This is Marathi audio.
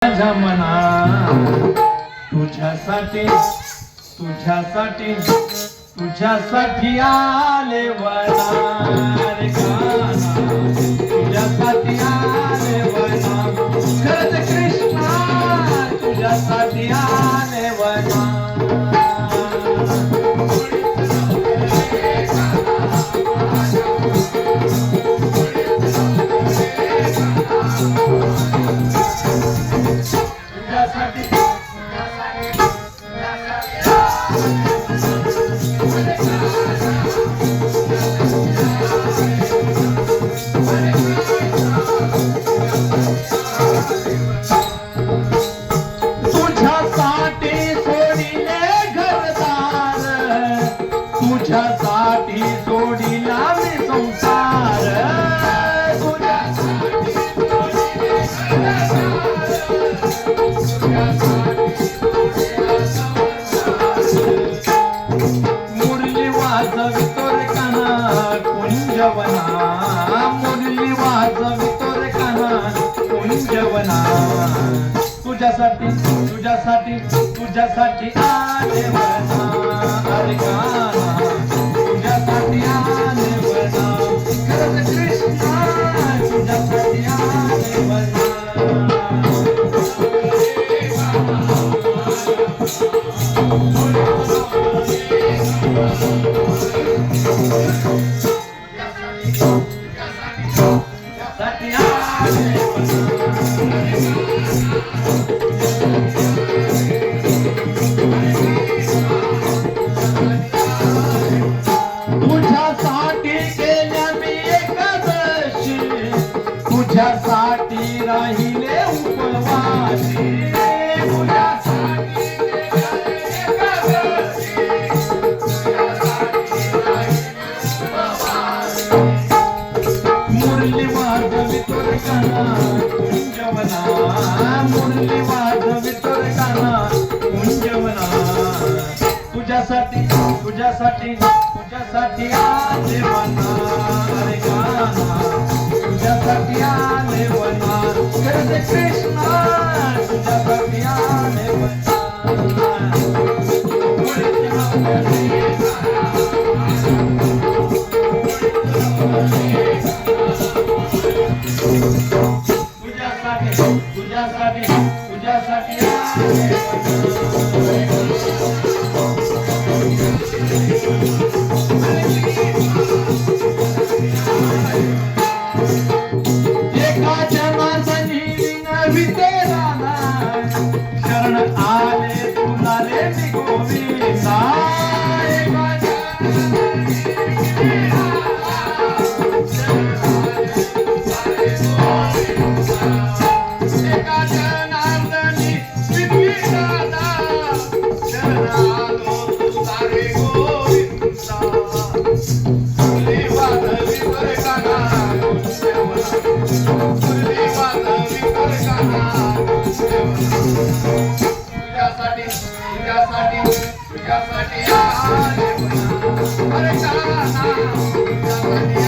माझ्या मना तुझ्यासाठी तुझ्यासाठी तुझ्यासाठी आले वना रे गाना तुझ्यासाठी आले वना खरंच कृष्णा तुझ्यासाठी आले वना तुझ्यासाठी सोडिला मी संसार मुरली वाजवितो रे काना कुंजवना मुरली वाजवितो रे काना कुंजवना तुझ्यासाठी तुझ्यासाठी तुझ्यासाठी आले वना अरे गाना तुझ्यासाठी आले वना खरंच कृष्णा तुझ्यासाठी आले वना तुझ्यासाठी आले तुझ्यासाठी केल्या मी एकादशी तुझ्यासाठी राहिले उपवासी मुरली वाजवितो रे काना कुंजवना मुरली वाजवितो रे काना कुंजवना तुझ्यासाठी तुझ्यासाठी तुझ्यासाठी आले वना अरे गाना तुझ्यासाठी आले वना खरंच कृष्णा तुझ्यासाठी आले वना तुझ्यासाठी तुझ्यासाठी तुझ्यासाठी आले एका जनार्दनी विनवितेराना शरण आले तुला रे मी गोविंदा एका जनार्दनी विनवितेराना शरण आलो तुला रे गोविंदा मुरली वाजवितो रे काना मुरली वाजवितो रे काना तुझ्यासाठी तुझ्यासाठी तुझ्यासाठी आले वना अरे गाना तुझ्यासाठी